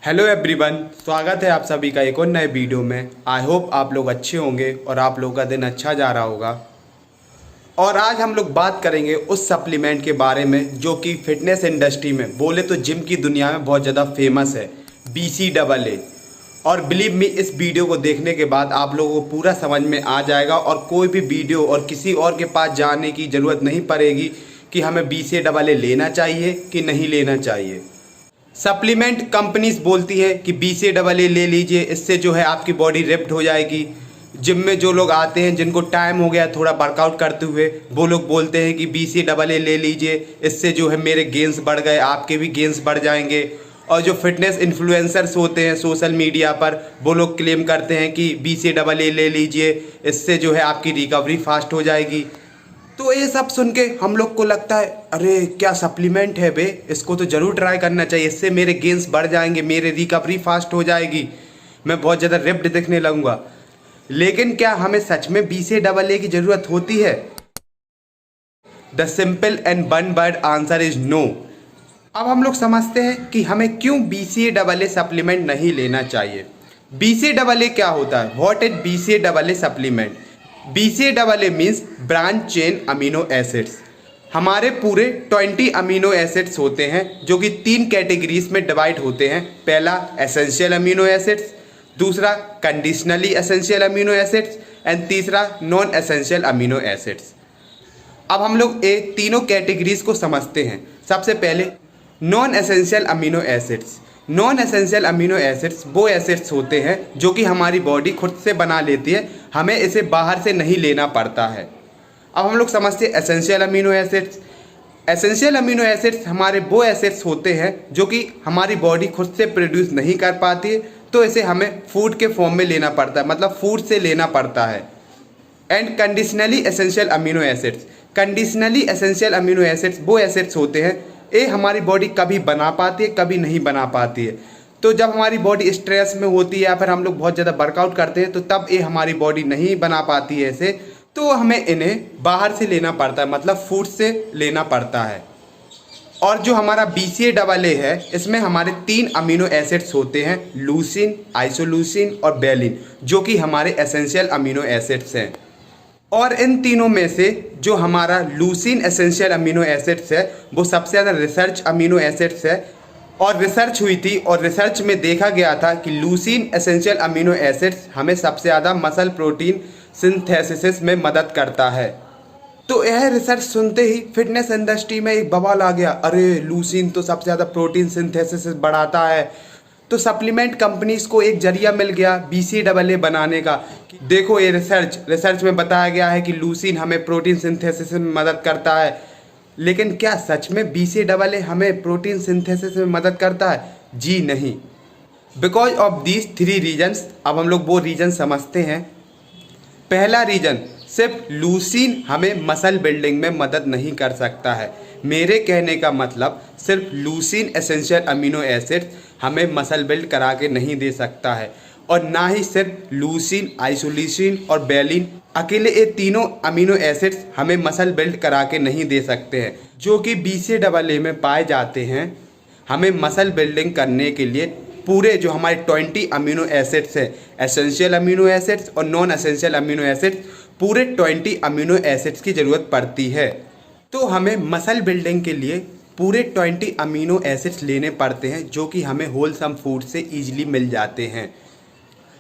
Hello everyone, स्वागत है आप सभी का एक और नए वीडियो में। आई होप आप लोग अच्छे होंगे और आप लोगों का दिन अच्छा जा रहा होगा। और आज हम लोग बात करेंगे उस सप्लीमेंट के बारे में जो कि फिटनेस इंडस्ट्री में बोले तो जिम की दुनिया में बहुत ज़्यादा फेमस है, BCAA। और बिलीव मी, इस वीडियो को देखने के बाद आप लोगों को पूरा समझ में आ जाएगा और कोई भी वीडियो और किसी और के पास जाने की ज़रूरत नहीं पड़ेगी कि हमें BCAA लेना चाहिए कि नहीं लेना चाहिए। सप्लीमेंट कंपनीज बोलती है कि BCAA ले लीजिए, इससे जो है आपकी बॉडी रिप्ड हो जाएगी। जिम में जो लोग आते हैं जिनको टाइम हो गया थोड़ा वर्कआउट करते हुए, वो लोग बोलते हैं कि BCAA ले लीजिए, इससे जो है मेरे गेंस बढ़ गए, आपके भी गेंस बढ़ जाएंगे। और जो फिटनेस इन्फ्लुएंसर्स होते हैं सोशल मीडिया पर, वो लोग क्लेम करते हैं कि BCAA ले लीजिए, इससे जो है आपकी रिकवरी फास्ट हो जाएगी। तो ये सब सुन के हम लोग को लगता है अरे क्या सप्लीमेंट है बे, इसको तो ज़रूर ट्राई करना चाहिए, इससे मेरे गेंस बढ़ जाएंगे, मेरे रिकवरी फास्ट हो जाएगी, मैं बहुत ज़्यादा रिप्ड दिखने लगूंगा। लेकिन क्या हमें सच में BCAA की ज़रूरत होती है? The simple and one word answer is no. अब हम लोग समझते हैं कि हमें क्यों BCAA सप्लीमेंट नहीं लेना चाहिए। BCAA क्या होता है? What is BCAA supplement? BCAA means branch chain amino acids. हमारे पूरे 20 अमीनो एसिड्स होते हैं जो कि 3 कैटेगरीज में डिवाइड होते हैं। पहला एसेंशियल अमीनो एसिड्स, दूसरा conditionally essential amino acids and तीसरा नॉन एसेंशियल अमीनो एसिड्स। अब हम लोग ये तीनों कैटेगरीज को समझते हैं। सबसे पहले non essential amino acids. Non essential amino acids वो एसिड्स होते हैं जो कि हमारी बॉडी खुद से बना लेती है, हमें इसे बाहर से नहीं लेना पड़ता है। अब हम लोग समझते हैं essential amino acids. Essential amino acids हमारे वो एसिड्स होते हैं जो कि हमारी बॉडी खुद से प्रोड्यूस नहीं कर पाती है, तो इसे हमें फूड के फॉर्म में लेना पड़ता है, मतलब फूड से लेना पड़ता है। And conditionally essential amino acids. Conditionally essential amino acids वो एसिड्स होते हैं ये हमारी बॉडी कभी बना पाती है, कभी नहीं बना पाती है। तो जब हमारी बॉडी स्ट्रेस में होती है या फिर हम लोग बहुत ज़्यादा वर्कआउट करते हैं तो तब ये हमारी बॉडी नहीं बना पाती है ऐसे, तो हमें इन्हें बाहर से लेना पड़ता है, मतलब फूड से लेना पड़ता है। और जो हमारा BCAA है इसमें हमारे 3 अमीनो एसिड्स होते हैं, लूसीन, आइसोलूसीन और वेलिन, जो कि हमारे एसेंशियल अमीनो एसिड्स हैं। और इन तीनों में से जो हमारा लूसीन एसेंशियल अमीनो एसिड्स है वो सबसे ज़्यादा रिसर्च अमीनो एसिड्स है। और रिसर्च हुई थी और रिसर्च में देखा गया था कि लूसीन एसेंशियल अमीनो एसिड्स हमें सबसे ज़्यादा मसल प्रोटीन सिंथेसिस में मदद करता है। तो यह रिसर्च सुनते ही फिटनेस इंडस्ट्री में एक बवाल आ गया, अरे लूसीन तो सबसे ज़्यादा प्रोटीन सिंथेसिस बढ़ाता है। तो सप्लीमेंट कंपनीज को एक जरिया मिल गया BCAA बनाने का। देखो ये रिसर्च में बताया गया है कि लूसीन हमें प्रोटीन सिंथेसिस में मदद करता है। लेकिन क्या सच में BCAA हमें प्रोटीन सिंथेसिस में मदद करता है? जी नहीं। Because of these 3 reasons. अब हम लोग वो रीजन समझते हैं। पहला रीजन, सिर्फ लूसीन हमें मसल बिल्डिंग में मदद नहीं कर सकता है। मेरे कहने का मतलब सिर्फ लूसीन एसेंशियल अमीनो एसिड हमें मसल बिल्ड करा के नहीं दे सकता है, और ना ही सिर्फ लूसीन, आइसोल्यूसिन और वेलिन अकेले ये तीनों अमीनो एसिड्स हमें मसल बिल्ड करा के नहीं दे सकते हैं, जो कि BCAA में पाए जाते हैं। हमें मसल बिल्डिंग करने के लिए पूरे जो हमारे 20 अमीनो एसिड्स हैं, एसेंशियल अमीनो एसिड्स और नॉन एसेंशियल अमीनो एसिड्स, पूरे 20 अमीनो एसिड्स की ज़रूरत पड़ती है। तो हमें मसल बिल्डिंग के लिए पूरे 20 अमीनो एसिड्स लेने पड़ते हैं जो कि हमें होलसम फूड से ईजिली मिल जाते हैं।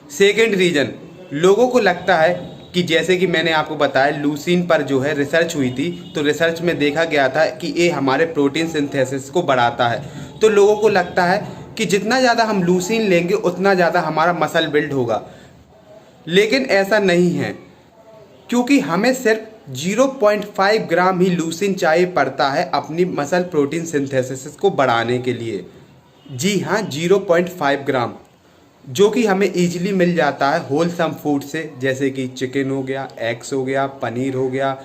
सेकेंड रीज़न, लोगों को लगता है कि जैसे कि मैंने आपको बताया लूसीन पर जो है रिसर्च हुई थी, तो रिसर्च में देखा गया था कि ये हमारे प्रोटीन सिंथेसिस को बढ़ाता है। तो लोगों को लगता है कि जितना ज़्यादा हम लूसीन लेंगे उतना ज़्यादा हमारा मसल बिल्ड होगा। लेकिन ऐसा नहीं है, क्योंकि हमें सिर्फ 0.5 ग्राम ही लूसीन चाहिए पड़ता है अपनी मसल प्रोटीन सिंथेसिस को बढ़ाने के लिए। जी हाँ, 0.5 ग्राम, जो कि हमें ईजिली मिल जाता है होलसम फूड से, जैसे कि चिकन हो गया, एग्स हो गया, पनीर हो गया,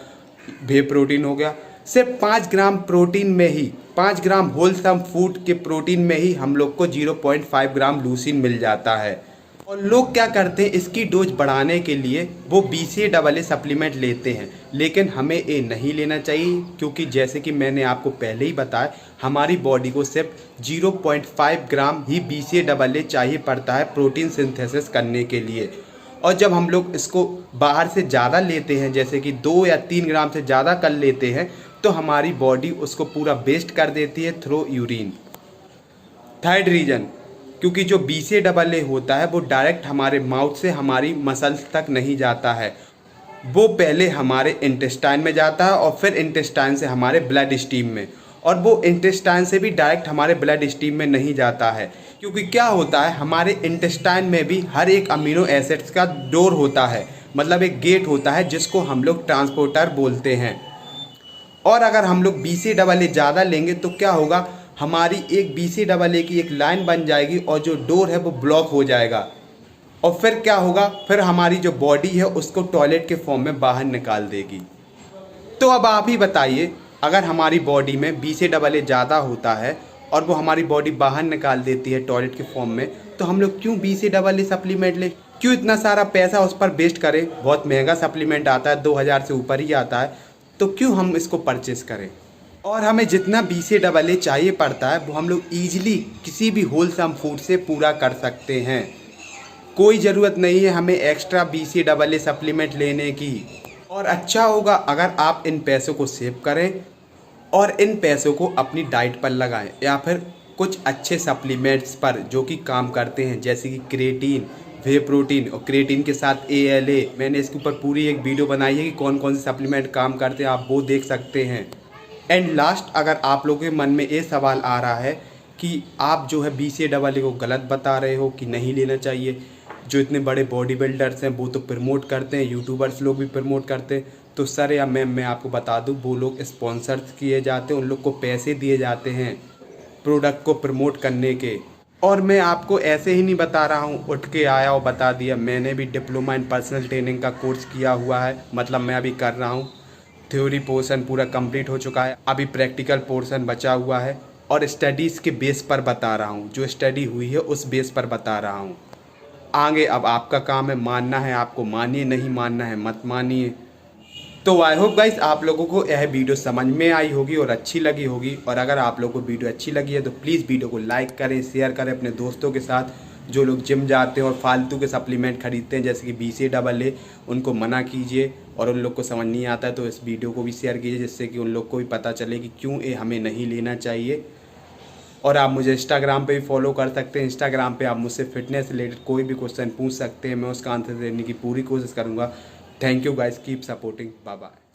वे प्रोटीन हो गया। सिर्फ 5 ग्राम प्रोटीन में ही, 5 ग्राम होलसम फूड के प्रोटीन में ही हम लोग को 0.5 ग्राम लूसीन मिल जाता है। और लोग क्या करते हैं, इसकी डोज बढ़ाने के लिए वो BCAA सप्लीमेंट लेते हैं, लेकिन हमें ये नहीं लेना चाहिए, क्योंकि जैसे कि मैंने आपको पहले ही बताया हमारी बॉडी को सिर्फ 0.5 ग्राम ही BCAA चाहिए पड़ता है प्रोटीन सिंथेसिस करने के लिए। और जब हम लोग इसको बाहर से ज़्यादा लेते हैं, जैसे कि 2 या 3 ग्राम से ज़्यादा कर लेते हैं, तो हमारी बॉडी उसको पूरा वेस्ट कर देती है थ्रू यूरिन। थर्ड रीज़न, क्योंकि जो BCAA होता है वो डायरेक्ट हमारे माउथ से हमारी मसल्स तक नहीं जाता है, वो पहले हमारे इंटेस्टाइन में जाता है और फिर इंटेस्टाइन से हमारे ब्लड स्ट्रीम में, और वो इंटेस्टाइन से भी डायरेक्ट हमारे ब्लड स्ट्रीम में नहीं जाता है। क्योंकि क्या होता है, हमारे इंटेस्टाइन में भी हर एक अमीनो एसिड्स का डोर होता है, मतलब एक गेट होता है जिसको हम लोग ट्रांसपोर्टर बोलते हैं। और अगर हम लोग BCAA ज़्यादा लेंगे तो क्या होगा, हमारी एक BCAA की एक लाइन बन जाएगी और जो डोर है वो ब्लॉक हो जाएगा। और फिर क्या होगा, फिर हमारी जो बॉडी है उसको टॉयलेट के फॉर्म में बाहर निकाल देगी। तो अब आप ही बताइए, अगर हमारी बॉडी में BCAA ज़्यादा होता है और वो हमारी बॉडी बाहर निकाल देती है टॉयलेट के फॉर्म में, तो हम लोग क्यों BCAA सप्लीमेंट लें, क्यों इतना सारा पैसा उस पर वेस्ट करें। बहुत महंगा सप्लीमेंट आता है, 2000 से ऊपर ही आता है, तो क्यों हम इसको परचेस करें। और हमें जितना BCAA चाहिए पड़ता है वो हम लोग ईजिली किसी भी होलसम फूड से पूरा कर सकते हैं। कोई ज़रूरत नहीं है हमें एक्स्ट्रा BCAA सप्लीमेंट लेने की। और अच्छा होगा अगर आप इन पैसों को सेव करें और इन पैसों को अपनी डाइट पर लगाएं, या फिर कुछ अच्छे सप्लीमेंट्स पर जो कि काम करते हैं, जैसे कि क्रिएटिन, वे प्रोटीन, और क्रिएटिन के साथ ALA। मैंने इसके ऊपर पूरी एक वीडियो बनाई है कि कौन कौन से सप्लीमेंट काम करते हैं, आप वो देख सकते हैं। एंड लास्ट, अगर आप लोगों के मन में ये सवाल आ रहा है कि आप जो है BCAA को गलत बता रहे हो कि नहीं लेना चाहिए, जो इतने बड़े बॉडी बिल्डर्स हैं वो तो प्रमोट करते हैं, यूट्यूबर्स लोग भी प्रमोट करते हैं, तो सर या मैम मैं आपको बता दूं, वो लोग स्पॉन्सर्स किए जाते हैं, उन लोग को पैसे दिए जाते हैं प्रोडक्ट को प्रमोट करने के। और मैं आपको ऐसे ही नहीं बता रहा हूँ, उठ के आया और बता दिया। मैंने भी डिप्लोमा इन पर्सनल ट्रेनिंग का कोर्स किया हुआ है, मतलब मैं अभी कर रहा हूँ। थ्योरी पोर्शन पूरा कंप्लीट हो चुका है, अभी प्रैक्टिकल पोर्शन बचा हुआ है, और स्टडीज़ के बेस पर बता रहा हूँ, जो स्टडी हुई है उस बेस पर बता रहा हूँ। आगे अब आपका काम है, मानना है आपको मानिए, नहीं मानना है मत मानिए। तो आई होप गाइस आप लोगों को यह वीडियो समझ में आई होगी और अच्छी लगी होगी। और अगर आप लोगों को वीडियो अच्छी लगी है तो प्लीज़ वीडियो को लाइक करें, शेयर करें अपने दोस्तों के साथ। जो लोग जिम जाते हैं और फालतू के सप्लीमेंट खरीदते हैं जैसे कि BCAA, उनको मना कीजिए। और उन लोग को समझ नहीं आता है तो इस वीडियो को भी शेयर कीजिए, जिससे कि उन लोग को भी पता चले कि क्यों ये हमें नहीं लेना चाहिए। और आप मुझे इंस्टाग्राम पे भी फॉलो कर सकते हैं। इंस्टाग्राम पे आप मुझसे फिटनेस रिलेटेड कोई भी क्वेश्चन पूछ सकते हैं, मैं उसका आंसर देने की पूरी कोशिश करूँगा। Thank you guys, keep supporting, bye bye.